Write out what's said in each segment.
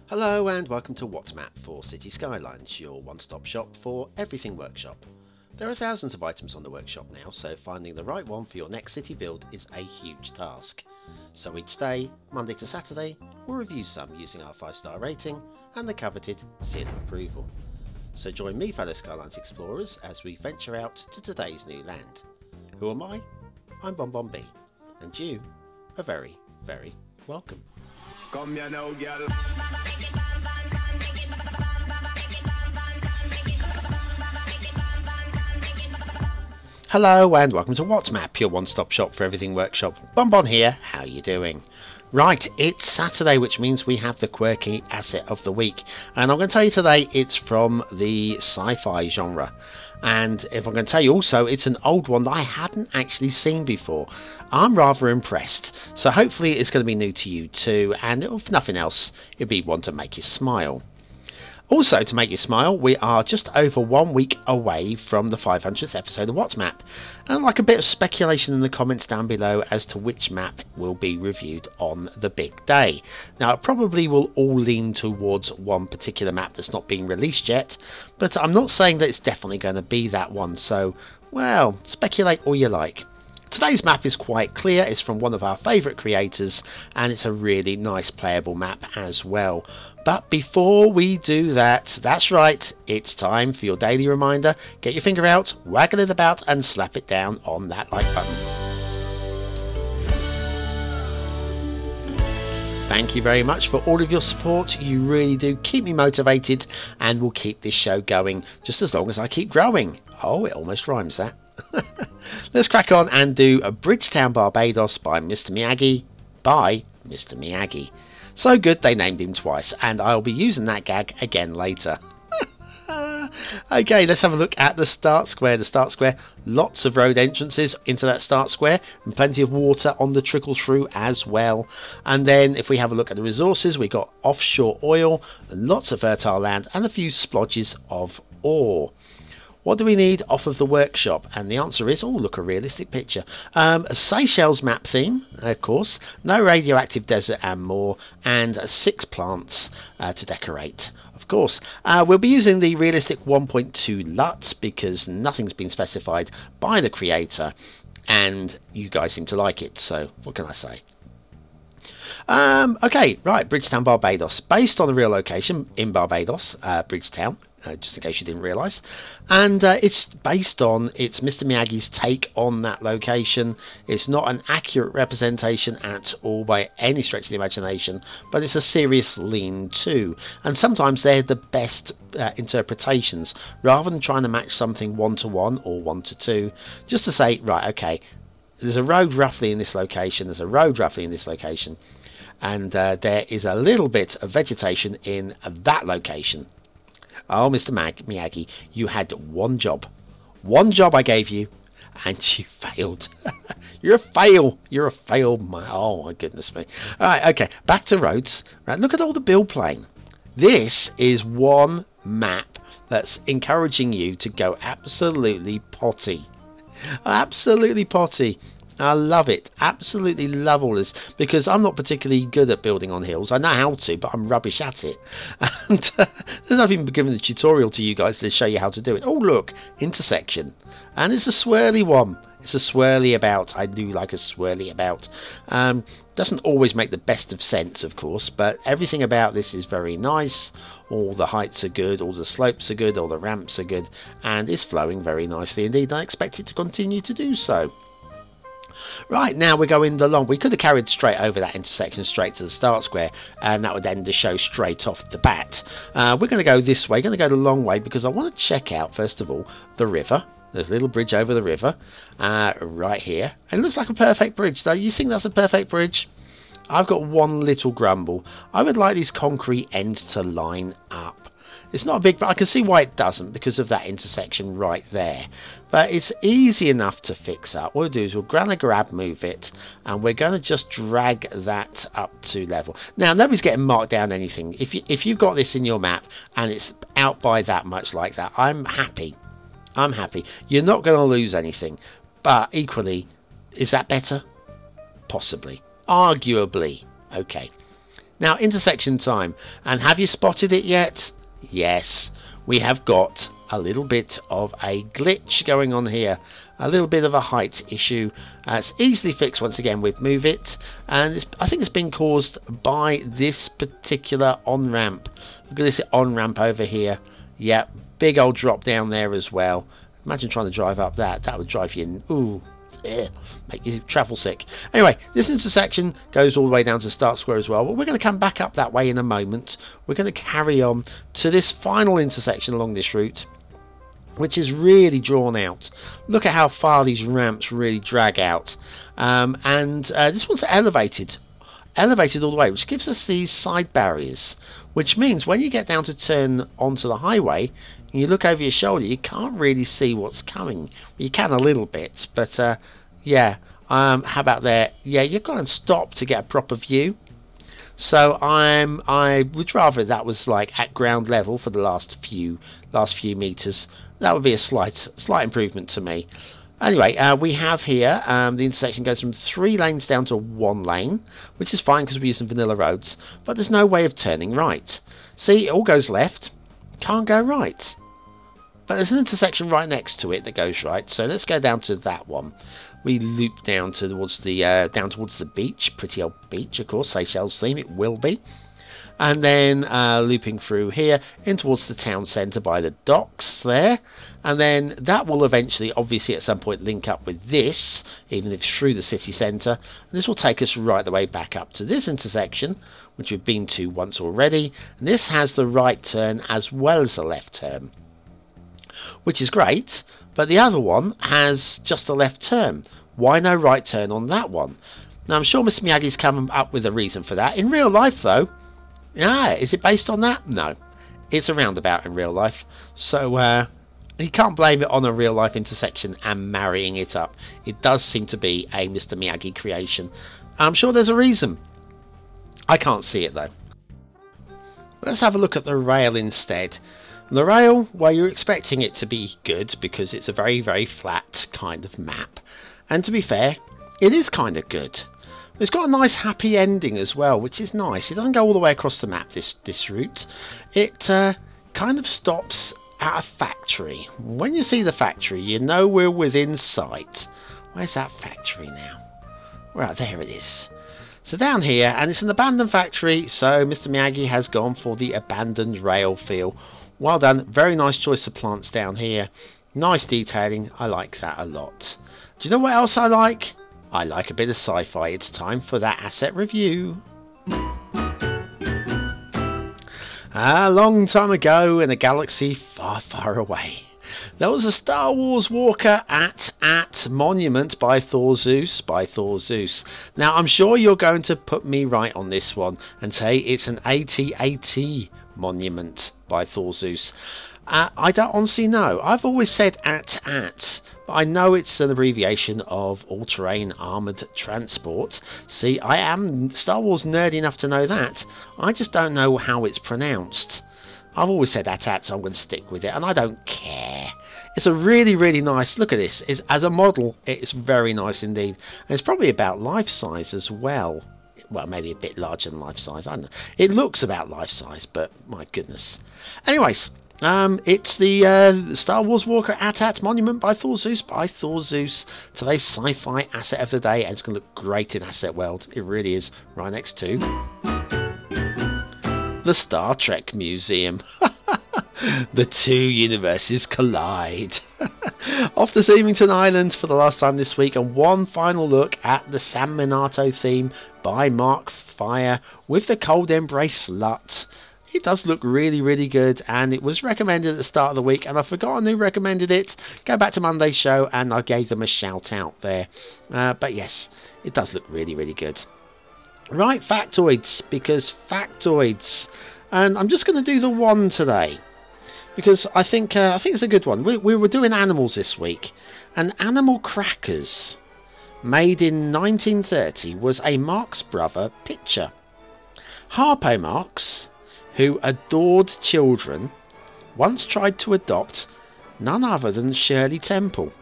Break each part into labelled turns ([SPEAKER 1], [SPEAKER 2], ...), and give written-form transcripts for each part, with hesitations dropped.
[SPEAKER 1] Hello and welcome to What's Map for Cities Skylines, your one-stop shop for everything workshop. There are thousands of items on the workshop now, so finding the right one for your next city build is a huge task. So each day, Monday to Saturday, we'll review some using our 5-star rating and the coveted seal of approval. So join me, fellow Skylines explorers, as we venture out to today's new land. Who am I? I'm BonBonB, and you are very, very welcome.
[SPEAKER 2] Come here now, girl.
[SPEAKER 1] Hello and welcome to What's Map, your one-stop shop for everything workshop. BonBon here, how you doing? Right, it's Saturday, which means we have the quirky asset of the week. And I'm going to tell you today it's from the sci-fi genre. And if I'm going to tell you also, it's an old one that I hadn't actually seen before. I'm rather impressed. So hopefully it's going to be new to you too. And if nothing else, it'll be one to make you smile. Also, to make you smile, we are just over 1 week away from the 500th episode of What's Map. And I'd like a bit of speculation in the comments down below as to which map will be reviewed on the big day. Now, it probably will all lean towards one particular map that's not being released yet, but I'm not saying that it's definitely going to be that one, so, well, speculate all you like. Today's map is quite clear, it's from one of our favourite creators, and it's a really nice playable map as well. But before we do that, that's right, it's time for your daily reminder. Get your finger out, waggle it about, and slap it down on that like button. Thank you very much for all of your support. You really do keep me motivated, and will keep this show going just as long as I keep growing. Oh, it almost rhymes, that. Let's crack on and do a Bridgetown, Barbados by MrMiyagi. By MrMiyagi. So good they named him twice, and I'll be using that gag again later. Okay, let's have a look at the start square. The start square, lots of road entrances into that start square and plenty of water on the trickle through as well. And then if we have a look at the resources, we got offshore oil, lots of fertile land and a few splodges of ore. What do we need off of the workshop? And the answer is, oh, look, a realistic picture. A Seychelles map theme, of course, no radioactive desert and more, and 6 plants to decorate. Of course, we'll be using the realistic 1.2 LUT because nothing's been specified by the creator, and you guys seem to like it, so what can I say? Okay, right, Bridgetown, Barbados, based on the real location in Barbados, Bridgetown. Just in case you didn't realise, and it's based on MrMiyagi's take on that location. It's not an accurate representation at all by any stretch of the imagination, but it's a serious lean to, and sometimes they're the best interpretations, rather than trying to match something 1-to-1 or 1-to-2, just to say, right, okay, there's a road roughly in this location, there's a road roughly in this location, and there is a little bit of vegetation in that location. Oh, Mr. Miyagi, you had one job. One job I gave you, and you failed. You're a fail. You're a fail. Oh, my goodness me. All right, okay, back to roads. Right, look at all the build plane. This is one map that's encouraging you to go absolutely potty. Absolutely potty. I love it. Absolutely love all this, because I'm not particularly good at building on hills. I know how to, but I'm rubbish at it. And I've even given the tutorial to you guys to show you how to do it. Oh, look, intersection. And it's a swirly one. It's a swirly about. I do like a swirly about. Doesn't always make the best of sense, of course, but everything about this is very nice. All the heights are good, all the slopes are good, all the ramps are good, and it's flowing very nicely indeed. I expect it to continue to do so. Right, now we're going the long. We could have carried straight over that intersection straight to the start square, and that would end the show straight off the bat. We're going to go this way, going to go the long way, because I want to check out, first of all, the river. There's a little bridge over the river right here. And it looks like a perfect bridge, though. You think that's a perfect bridge? I've got one little grumble. I would like these concrete ends to line up. It's not a big, but I can see why it doesn't, because of that intersection right there. But it's easy enough to fix up. What we'll do is we're going to grab move it, and we're going to just drag that up to level. Now, nobody's getting marked down anything. If you've got this in your map and it's out by that much like that, I'm happy. I'm happy. You're not going to lose anything. But equally, is that better? Possibly. Arguably. Okay. Now, intersection time. And have you spotted it yet? Yes, we have got a little bit of a glitch going on here. A little bit of a height issue. It's easily fixed once again with Move It. And I think it's been caused by this particular on-ramp. Look at this on-ramp over here. Yep, big old drop down there as well. Imagine trying to drive up that. That would drive you, ooh, make you travel sick. Anyway, this intersection goes all the way down to Start Square as well, but we're going to come back up that way in a moment. We're going to carry on to this final intersection along this route, which is really drawn out. Look at how far these ramps really drag out. This one's elevated all the way, which gives us these side barriers, which means when you get down to turn onto the highway and you look over your shoulder, you can't really see what's coming. You can a little bit, but yeah, how about there? Yeah, you've got to stop to get a proper view. So I would rather that was like at ground level for the last few meters. That would be a slight improvement to me. Anyway, we have here the intersection goes from 3 lanes down to 1 lane, which is fine because we're using vanilla roads, but there's no way of turning right. See, it all goes left, can't go right. But there's an intersection right next to it that goes right, so let's go down to that one. We loop down towards the beach, pretty old beach, of course, Seychelles theme, it will be. And then looping through here in towards the town centre by the docks there, and then that will eventually obviously at some point link up with this, even if through the city centre, and this will take us right the way back up to this intersection, which we've been to once already, and this has the right turn as well as the left turn, which is great, but the other one has just a left turn. Why no right turn on that one? Now I'm sure Mr. Miyagi's come up with a reason for that. In real life though, is it based on that? No, it's a roundabout in real life, so you can't blame it on a real life intersection and marrying it up. It does seem to be a Mr. Miyagi creation. I'm sure there's a reason. I can't see it though. Let's have a look at the rail instead. The rail, well, you're expecting it to be good because it's a very, very flat kind of map, and to be fair, it is kind of good. It's got a nice happy ending as well, which is nice. It doesn't go all the way across the map, this route. It kind of stops at a factory. When you see the factory, you know we're within sight. Where's that factory now? Right, there it is. So down here, and it's an abandoned factory, so Mr. Miyagi has gone for the abandoned rail feel. Well done, very nice choice of plants down here. Nice detailing, I like that a lot. Do you know what else I like? I like a bit of sci-fi. It's time for that asset review. A long time ago in a galaxy far, far away, there was a Star Wars walker at Monument by Thorzeus. Now, I'm sure you're going to put me right on this one and say it's an AT-AT Monument by Thorzeus. I don't honestly know. I've always said at, but I know it's an abbreviation of all-terrain armoured transport. See, I am Star Wars nerd enough to know that. I just don't know how it's pronounced. I've always said at, so I'm going to stick with it, and I don't care. It's a really, really nice, look at this. As a model, it's very nice indeed. And it's probably about life size as well. Well, maybe a bit larger than life size. I don't know. It looks about life size, but my goodness. Anyways, it's the Star Wars Walker at Monument by Thorzeus. Today's sci-fi asset of the day, and it's going to look great in Asset World. It really is. Right next to the Star Trek Museum. The two universes collide. Off to Seamington Island for the last time this week, and one final look at the San Minato theme by Mark Fire with the Cold Embrace Slut. It does look really, really good, and it was recommended at the start of the week, and I've forgotten who recommended it. Go back to Monday's show, and I gave them a shout out there. But yes, it does look really, really good. Right, factoids, because factoids. And I'm just going to do the one today, because I think it's a good one. We were doing animals this week, and Animal Crackers, made in 1930, was a Marx Brother picture. Harpo Marx, who adored children, once tried to adopt none other than Shirley Temple.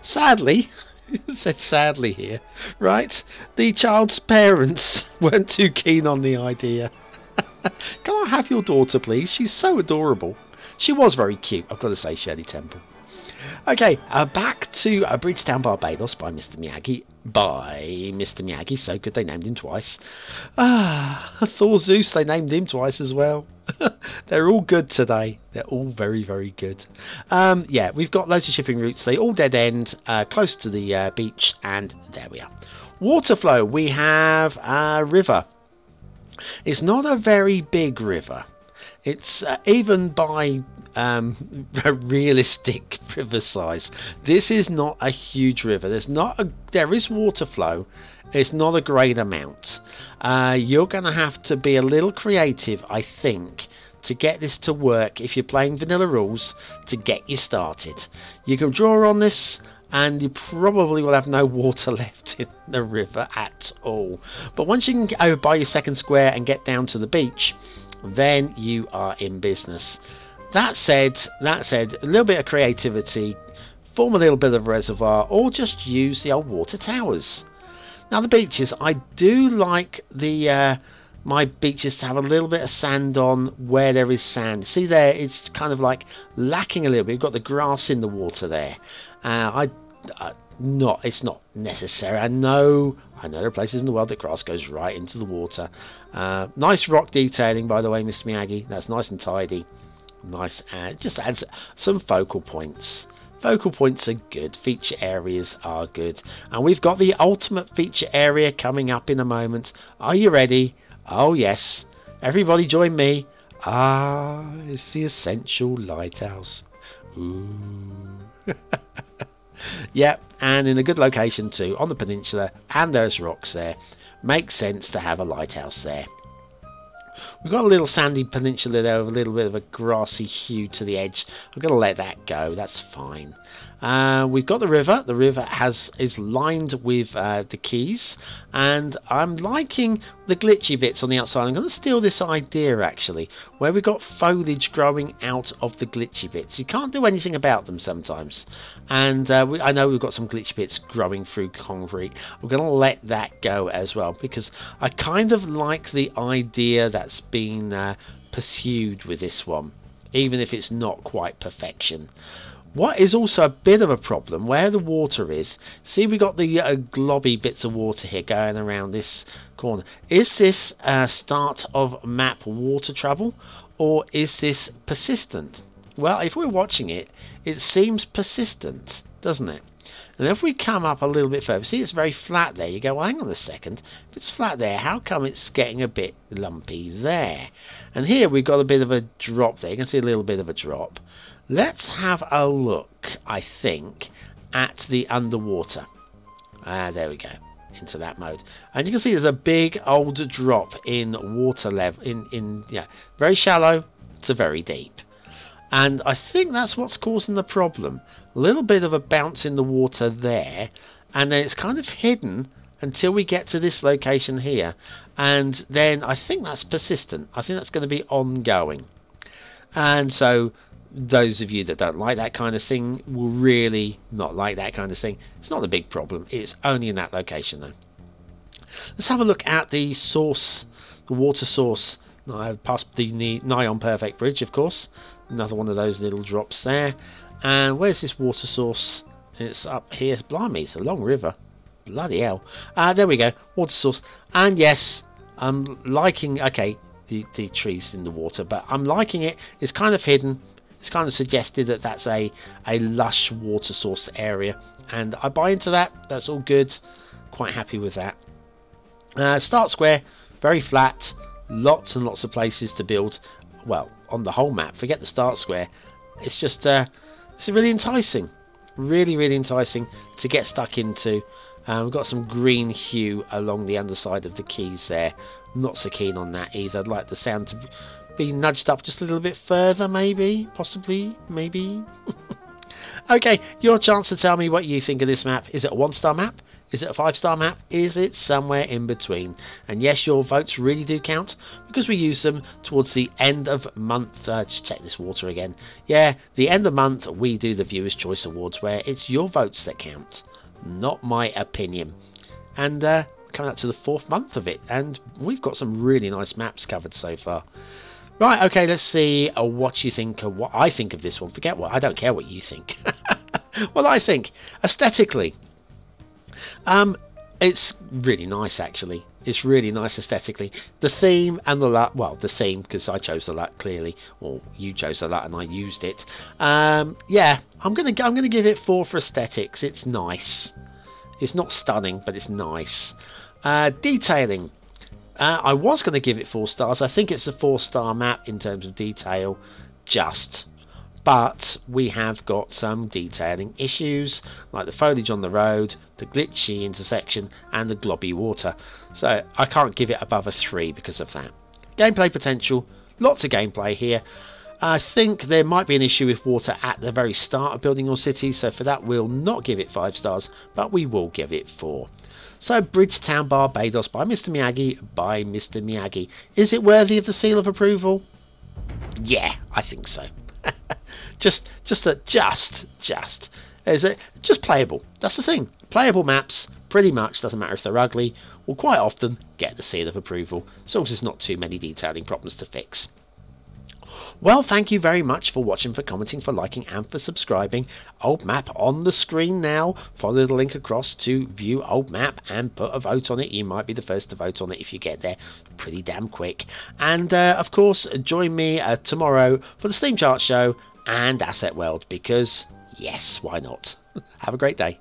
[SPEAKER 1] Sadly, It says sadly here, right? The child's parents weren't too keen on the idea. Can I have your daughter, please? She's so adorable. She was very cute, I've got to say, Shirley Temple. Okay, back to Bridgetown, Barbados by Mr. Miyagi. So good they named him twice. Thorzeus, they named him twice as well. They're all good today. They're all very, very good. Yeah, we've got loads of shipping routes. They all dead end, close to the beach, and there we are. Water flow, we have a river. It's not a very big river. It's even by a realistic river size. This is not a huge river. There is water flow. It's not a great amount. You're going to have to be a little creative, I think, to get this to work if you're playing vanilla rules to get you started. You can draw on this and you probably will have no water left in the river at all. But once you can get over by your second square and get down to the beach, then you are in business. That said, a little bit of creativity, form a little bit of a reservoir, or just use the old water towers. Now the beaches, I do like the my beaches to have a little bit of sand on where there is sand. See there, it's kind of like lacking a little bit. We've got the grass in the water there. It's not necessary. I know there are places in the world that grass goes right into the water. Nice rock detailing, by the way, Mr. Miyagi. That's nice and tidy. Nice, and just adds some focal points. Focal points are good. Feature areas are good. And we've got the ultimate feature area coming up in a moment. Are you ready? Oh yes. Everybody join me. It's the essential lighthouse. Ooh. Yep, and in a good location too, on the peninsula, and there's rocks there. Makes sense to have a lighthouse there. We've got a little sandy peninsula there with a little bit of a grassy hue to the edge. I'm going to let that go. That's fine. We've got the river. The river is lined with the keys, and I'm liking the glitchy bits on the outside. I'm going to steal this idea actually, where we've got foliage growing out of the glitchy bits. You can't do anything about them sometimes, and I know we've got some glitchy bits growing through concrete. We're going to let that go as well, because I kind of like the idea that's been pursued with this one, even if it's not quite perfection. What is also a bit of a problem, where the water is, see we got the globby bits of water here going around this corner. Is this start of map water trouble, or is this persistent? Well, if we're watching it, it seems persistent, doesn't it? And if we come up a little bit further, see it's very flat there. You go, well, hang on a second. If it's flat there, how come it's getting a bit lumpy there? And here we've got a bit of a drop there. You can see a little bit of a drop. Let's have a look, I think, at the underwater. There we go, into that mode. And you can see there's a big old drop in water level, yeah, very shallow to very deep. And I think that's what's causing the problem. A little bit of a bounce in the water there, and then it's kind of hidden until we get to this location here. And then I think that's persistent. I think that's going to be ongoing. And so those of you that don't like that kind of thing will really not like that kind of thing. It's not a big problem. It's only in that location though. Let's have a look at the source, the water source. Past the Nigh on Perfect Bridge, of course. Another one of those little drops there. And where's this water source? It's up here. Blimey, it's a long river. Bloody hell. There we go. Water source. And yes, I'm liking, okay, the trees in the water, but I'm liking it. It's kind of hidden. It's kind of suggested that that's a lush water source area. And I buy into that. That's all good. Quite happy with that. Start square. Very flat. Lots and lots of places to build. Well, on the whole map, forget the start square. It's just it's really enticing, really enticing to get stuck into. We've got some green hue along the underside of the keys there. Not so keen on that either. I'd like the sound to be nudged up just a little bit further, maybe, possibly, maybe. Okay, your chance to tell me what you think of this map. Is it a 1-star map? Is it a 5-star map? Is it somewhere in between? And yes, your votes really do count, because we use them towards the end of month. Just check this water again. Yeah, the end of month we do the Viewers' Choice Awards, where it's your votes that count, not my opinion. And coming up to the 4th month of it, and we've got some really nice maps covered so far. Right, okay, let's see what you think of what I think of this one. Forget what, I don't care what you think. Well, I think aesthetically, it's really nice actually. It's really nice aesthetically. The theme and the LUT, well, the theme because I chose the LUT clearly, or you chose the LUT and I used it. Yeah, I'm gonna give it 4 for aesthetics. It's nice. It's not stunning, but it's nice. Detailing. I was going to give it 4 stars. I think it's a 4-star map in terms of detail, but we have got some detailing issues, like the foliage on the road, the glitchy intersection, and the globby water. So I can't give it above a 3 because of that. Gameplay potential, lots of gameplay here. I think there might be an issue with water at the very start of building your city, so for that we'll not give it 5 stars, but we will give it 4. So Bridgetown, Barbados by Mr Miyagi. Is it worthy of the seal of approval? Yeah, I think so. just playable. That's the thing. Playable maps, pretty much, doesn't matter if they're ugly, will quite often get the seal of approval, as long as there's not too many detailing problems to fix. Well, thank you very much for watching, for commenting, for liking, and for subscribing. Old map on the screen now. Follow the link across to view old map and put a vote on it. You might be the first to vote on it if you get there pretty damn quick. And of course, join me tomorrow for the Steam Chart Show and Asset World, because yes, why not? Have a great day.